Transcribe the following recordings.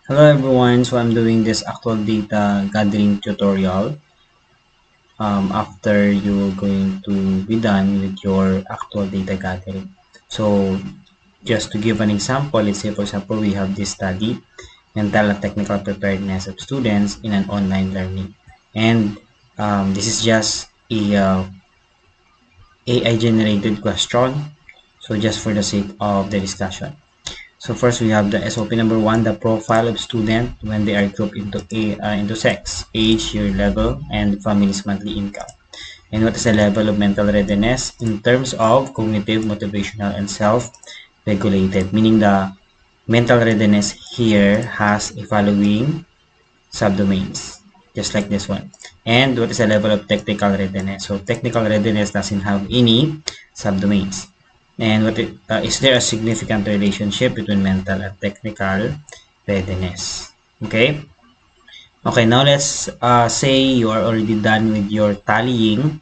Hello everyone, so I'm doing this actual data gathering tutorial after you're going to be done with your actual data gathering. So just to give an example, let's say for example we have this study, mental and technical preparedness of students in an online learning, and this is just a AI generated question, so just for the sake of the discussion. So first we have the SOP number one, the profile of student when they are grouped into sex, age, year level, and family's monthly income. And what is the level of mental readiness in terms of cognitive, motivational, and self-regulated, meaning the mental readiness here has a following subdomains, just like this one. And what is the level of technical readiness? So technical readiness doesn't have any subdomains. And is there a significant relationship between mental and technical readiness? Okay. Okay, now let's say you are already done with your tallying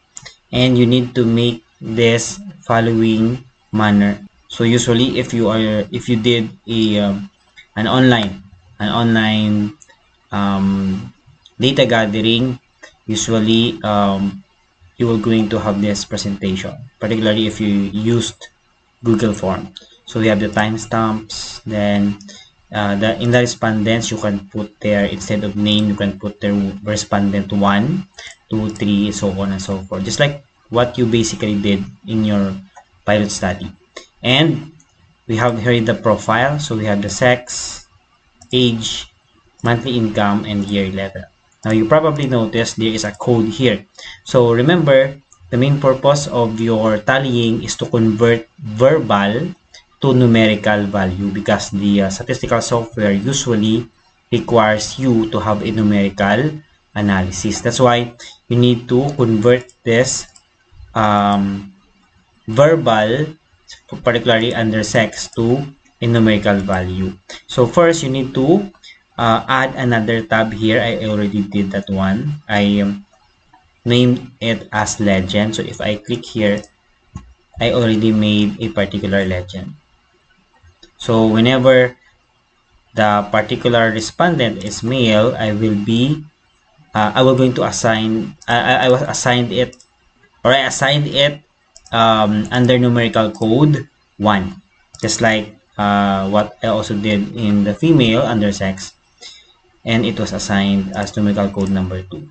and you need to make this following manner. So usually if you did an online an online um, data gathering, usually you are going to have this presentation, particularly if you used Google Form. So we have the timestamps, then in the respondents, you can put there, instead of name, you can put there respondent 1, 2, 3, so on and so forth. Just like what you basically did in your pilot study. And we have here the profile. So we have the sex, age, monthly income, and year level. Now you probably noticed there is a code here. So remember, the main purpose of your tallying is to convert verbal to numerical value because the statistical software usually requires you to have a numerical analysis. That's why you need to convert this um, verbal, particularly under sex, to a numerical value. So first, you need to add another tab here. I already did that one. I named it as legend. So if I click here, I already made a particular legend. So whenever the particular respondent is male, I will going to assign, I was assigned it, or I assigned it under numerical code 1. Just like what I also did in the female under sex, and it was assigned as numerical code number 2.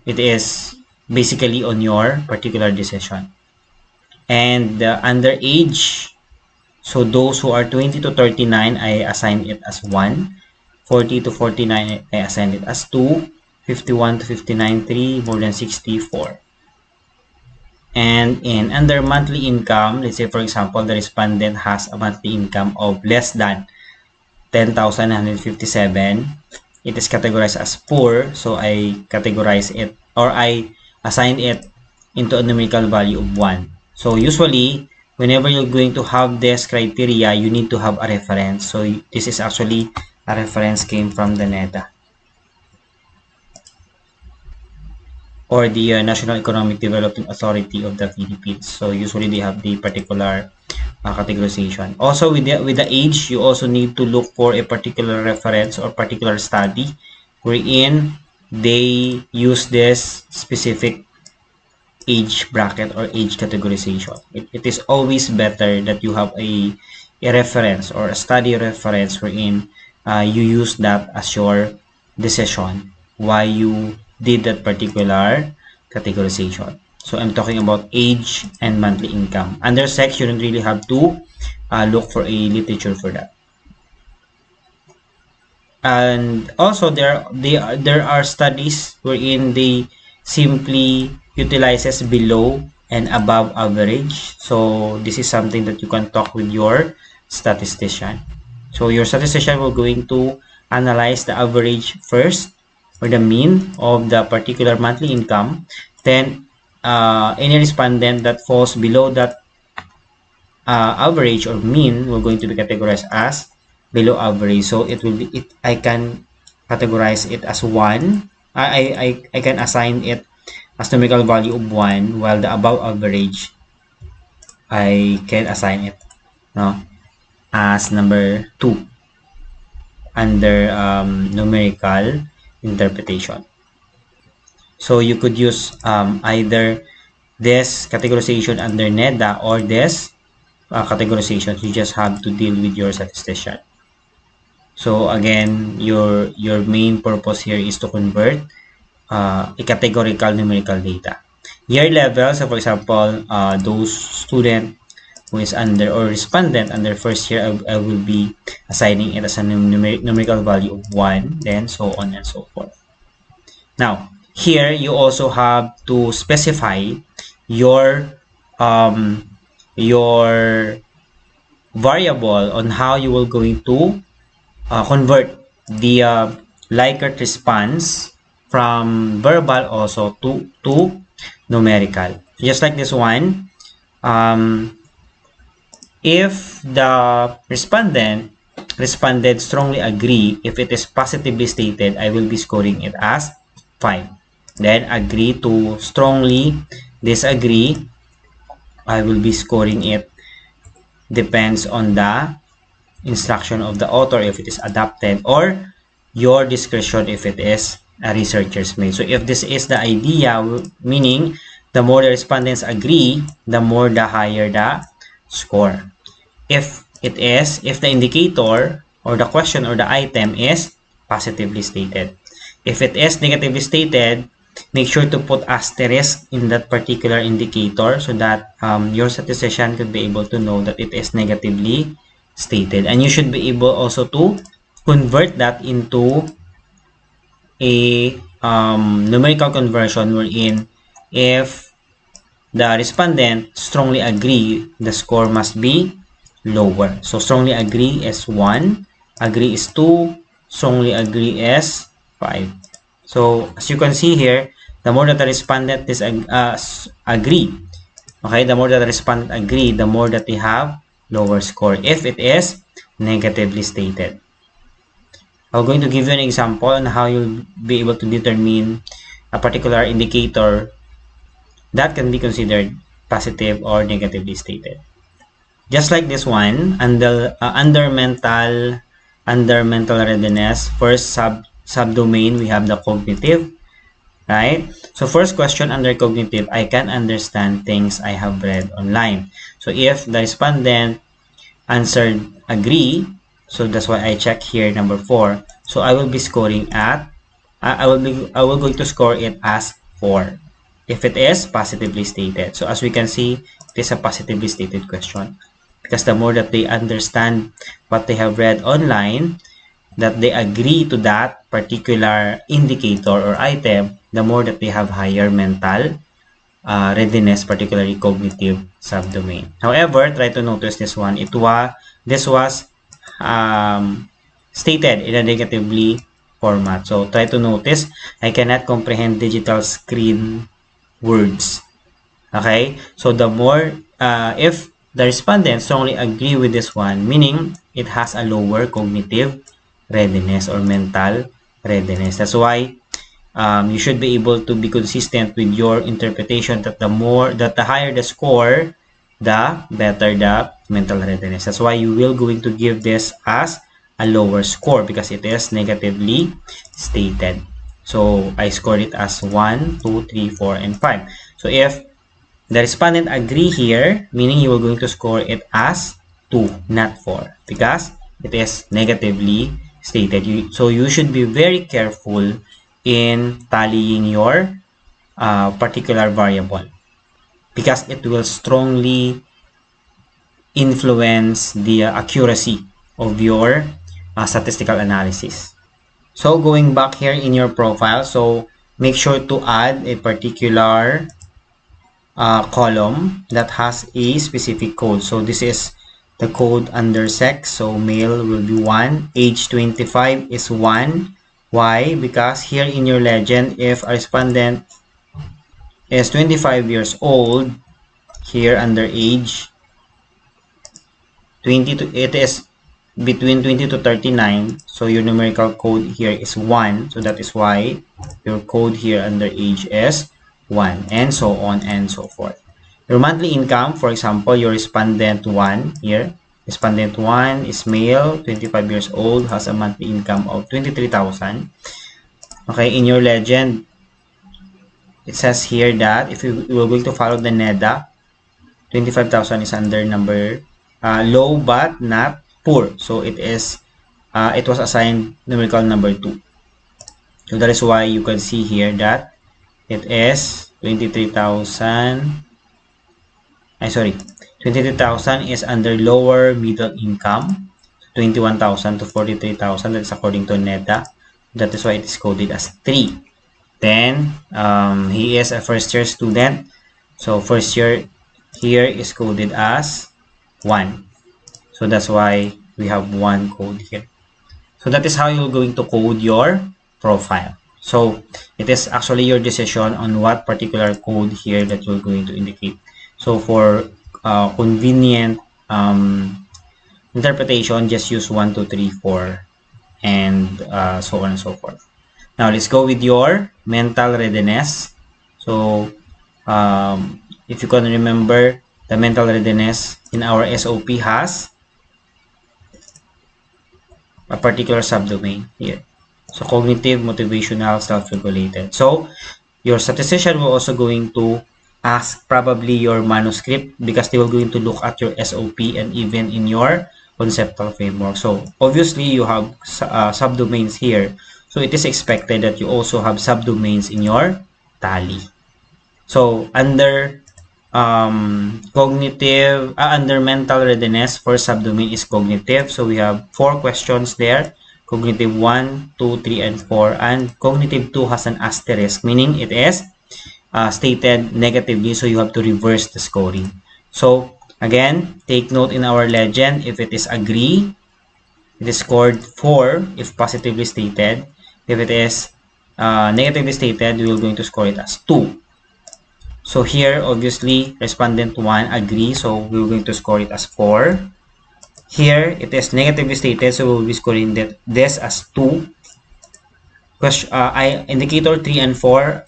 It is basically on your particular decision. And under age, so those who are 20 to 39, I assign it as 1. 40 to 49, I assign it as 2. 51 to 59, 3. More than 64. And in under monthly income, let's say for example, the respondent has a monthly income of less than 10,957. It is categorized as poor, so I categorize it, or I assign it into a numerical value of 1. So usually, whenever you're going to have this criteria, you need to have a reference. So this is actually a reference came from the NEDA, or the National Economic Development Authority of the Philippines. So usually they have the particular categorization. Also with the age, you also need to look for a particular reference or particular study wherein they use this specific age bracket or age categorization. It is always better that you have a reference or a study reference wherein you use that as your decision why you did that particular categorization. So I'm talking about age and monthly income. Under sex, you don't really have to look for a literature for that. And also there are studies wherein they simply utilizes below and above average. So this is something that you can talk with your statistician. So your statistician will going to analyze the average first, or the mean of the particular monthly income. Then any respondent that falls below that average or mean will going to be categorized as below average. So it will be I can categorize it as 1. I can assign it as numerical value of 1, while the above average I can assign it no as number 2. under numerical interpretation. So you could use either this categorization under NEDA or this categorization. You just have to deal with your statistician. So again, your main purpose here is to convert a categorical numerical data. Year level, so for example, those student who is under or respondent under first year, I will be assigning it as a numerical value of 1, then so on and so forth. Now, here you also have to specify your variable on how you will going to convert the Likert response from verbal also to numerical. Just like this one, if the respondent responded strongly agree, if it is positively stated, I will be scoring it as 5. Then agree to strongly disagree, I will be scoring it depends on the instruction of the author if it is adopted, or your discretion if it is a researcher's made. So if this is the idea, meaning the more the respondents agree, the more the higher the score. If the indicator or the question or the item is positively stated. If it is negatively stated, make sure to put asterisk in that particular indicator so that your statistician could be able to know that it is negatively stated. And you should be able also to convert that into a numerical conversion wherein if the respondent strongly agree, the score must be lower. So strongly agree is 1, agree is 2, strongly agree is 5. So as you can see here, the more that the respondent agree, okay, the more that the respondent agree, the more that they have lower score if it is negatively stated. I'm going to give you an example on how you'll be able to determine a particular indicator that can be considered positive or negatively stated. Just like this one, under mental readiness, first subdomain, we have the cognitive, right? So first question under cognitive, I can understand things I have read online. So if the respondent answered agree, so that's why I check here number 4. So I will be scoring at I will going to score it as 4 if it is positively stated. So as we can see, it is a positively stated question, because the more that they understand what they have read online, that they agree to that particular indicator or item, the more that they have higher mental readiness, particularly cognitive subdomain. However, try to notice this one. This was stated in a negatively format. So try to notice, I cannot comprehend digital screen words. Okay, so the more if the respondents strongly agree with this one, meaning it has a lower cognitive readiness or mental readiness. That's why you should be able to be consistent with your interpretation that the higher the score, the better the mental readiness. That's why you will going to give this as a lower score because it is negatively stated. So I scored it as 1, 2, 3, 4, and 5. So if the respondent agree here, meaning you are going to score it as 2, not 4, because it is negatively stated. So you should be very careful in tallying your particular variable, because it will strongly influence the accuracy of your statistical analysis. So going back here in your profile, so make sure to add a particular column that has a specific code. So this is the code under sex. So male will be 1, age 25 is 1. Why? Because here in your legend, if a respondent is 25 years old, here under age 20 to, it is between 20 to 39, so your numerical code here is 1. So that is why your code here under age is 1, and so on and so forth. Your monthly income, for example, your respondent 1 here, Respondent 1 is male, 25 years old, has a monthly income of 23,000. Okay, in your legend, it says here that if you were going to follow the NEDA, 25,000 is under number low but not poor. So it was assigned numerical number 2. So that is why you can see here that it is 23,000. 23,000 is under lower middle income. 21,000 to 43,000. That's according to NEDA. That is why it is coded as 3. Then he is a first year student. So first year here is coded as 1. So that's why we have 1 code here. So that is how you're going to code your profile. So it is actually your decision on what particular code here that you're going to indicate. So for convenient interpretation, just use 1, 2, 3, 4, and so on and so forth. Now let's go with your mental readiness. So if you can remember, the mental readiness in our SOP has a particular subdomain here. So cognitive, motivational, self-regulated. So your statistician will also going to ask probably your manuscript because they will going to look at your SOP and even in your conceptual framework. So obviously you have subdomains here. So it is expected that you also have subdomains in your tally. So under under mental readiness, first subdomain is cognitive. So we have 4 questions there. Cognitive 1, 2, 3, and 4. And cognitive 2 has an asterisk, meaning it is stated negatively. So you have to reverse the scoring. So again, take note in our legend, if it is agree, it is scored 4 if positively stated. If it is negatively stated, we are going to score it as 2. So here, obviously, respondent 1 agree, so we're going to score it as 4. Here, it is negatively stated, so we'll be scoring this as 2. Indicator 3 and 4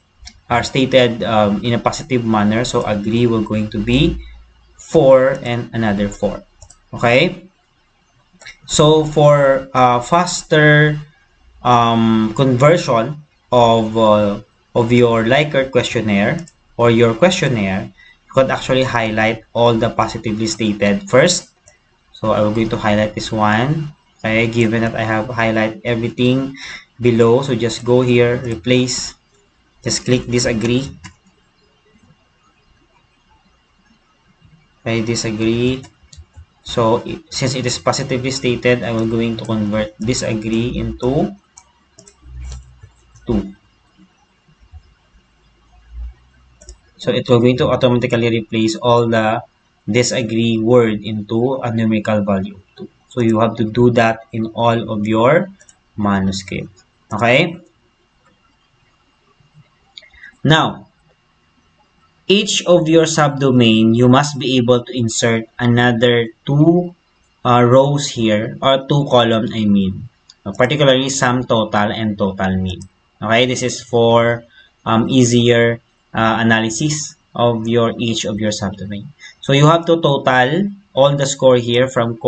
are stated in a positive manner, so agree will going to be 4 and another 4. Okay? So for faster conversion of your Likert questionnaire or your questionnaire, you could actually highlight all the positively stated first. So I will going to highlight this one. Okay, given that I have highlight everything below, so just go here, replace, just click disagree. Okay, disagree. So since it is positively stated, I will going to convert disagree into 2. So it will going to automatically replace all the disagree word into a numerical value of 2. So you have to do that in all of your manuscript. Okay? Now, each of your subdomain, you must be able to insert another 2 rows here, or 2 column, I mean. Particularly sum total and total mean. Okay? This is for easier analysis of each of your subdomain. So you have to total all the score here from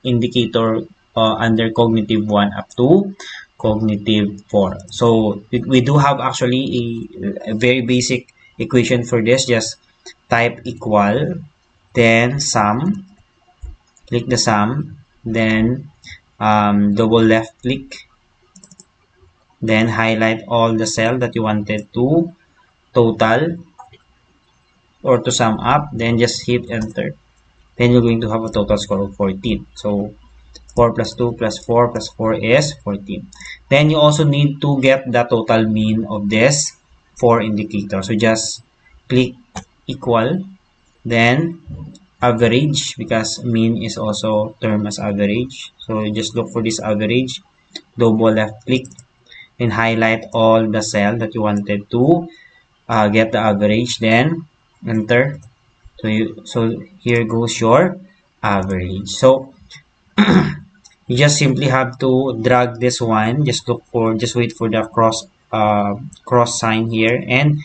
indicator under cognitive 1 up to cognitive 4. So we do have actually a very basic equation for this. Just type equal, then sum, click the sum, then double left click, then highlight all the cell that you wanted to total or to sum up, then just hit enter. Then you're going to have a total score of 14. So 4 plus 2 plus 4 plus 4 is 14. Then you also need to get the total mean of this 4 indicator. So just click equal, then average, because mean is also termed as average. So you just look for this average, double left click, and highlight all the cell that you wanted to get the average, then enter. So here goes your average. So you just simply have to drag this one, just wait for the cross sign here, and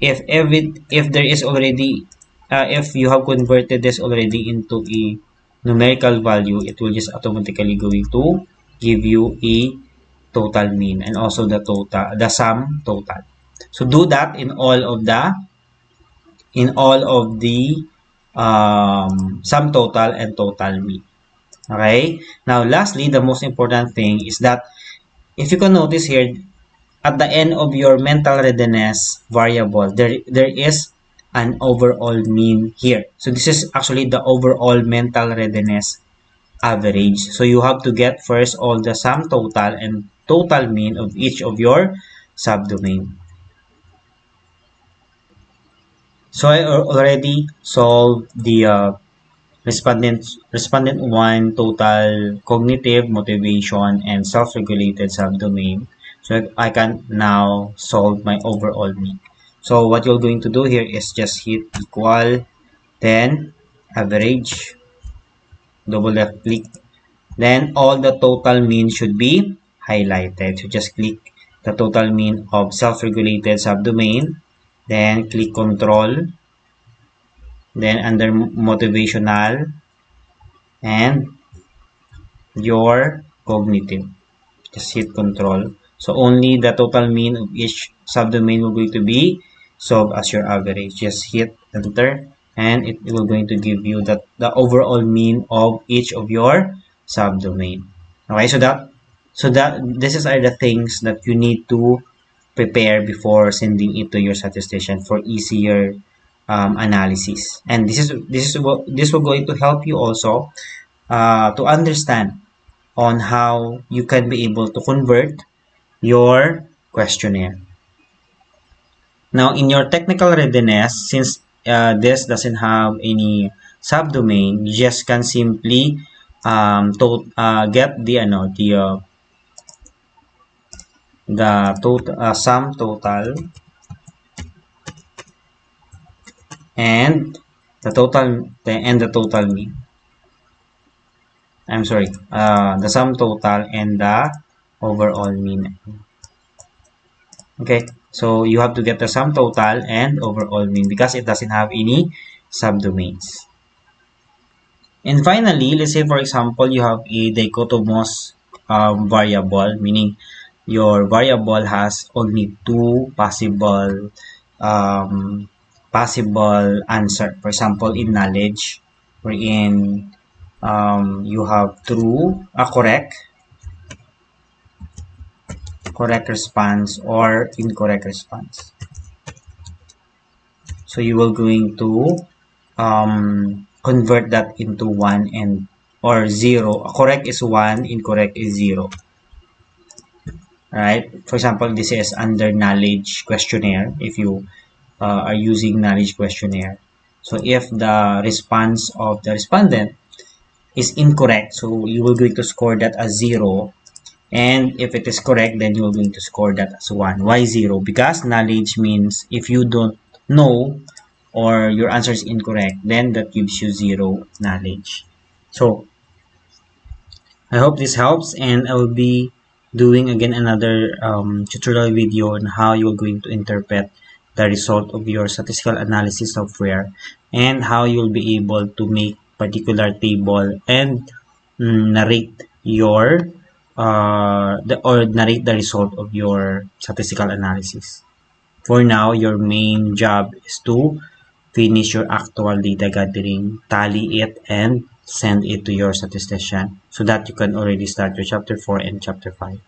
if there is already if you have converted this already into a numerical value, it will just automatically going to give you a total mean and also the sum total. So do that in all of the sum total and total mean. Okay. Now, lastly, the most important thing is that if you can notice here, at the end of your mental readiness variable, there is an overall mean here. So this is actually the overall mental readiness average. So you have to get first all the sum total and total mean of each of your subdomain. So I already solved the respondent 1 total cognitive, motivation, and self-regulated subdomain. So I can now solve my overall mean. So what you're going to do here is just hit equal, then average, double left click. Then all the total mean should be highlighted. So just click the total mean of self-regulated subdomain, then click control, then under motivational and your cognitive, just hit control. So only the total mean of each subdomain will going to be solved as your average. Just hit enter and it will going to give you the overall mean of each of your subdomain. Okay, so that this is are the things that you need to prepare before sending it to your statistician for easier analysis. And this will going to help you also to understand on how you can be able to convert your questionnaire. Now, in your technical readiness, since this doesn't have any subdomain, you just can simply get the sum total and the total mean. I'm sorry, the sum total and the overall mean. Okay, so you have to get the sum total and overall mean because it doesn't have any subdomains. And finally, let's say for example, you have a dichotomous variable, meaning your variable has only two possible answer. For example, in knowledge, wherein you have true, correct response or incorrect response. So you will going to convert that into 1 and or 0. Correct is 1, incorrect is 0. Alright, for example, this is under knowledge questionnaire if you are using knowledge questionnaire. So if the response of the respondent is incorrect, so you will going to score that as 0. And if it is correct, then you are going to score that as 1. Why 0? Because knowledge means if you don't know or your answer is incorrect, then that gives you 0 knowledge. So I hope this helps, and I will be doing again another tutorial video on how you're going to interpret the result of your statistical analysis software and how you'll be able to make particular table and narrate your narrate the result of your statistical analysis. For now, your main job is to finish your actual data gathering, tally it, and send it to your statistician so that you can already start your chapter 4 and chapter 5.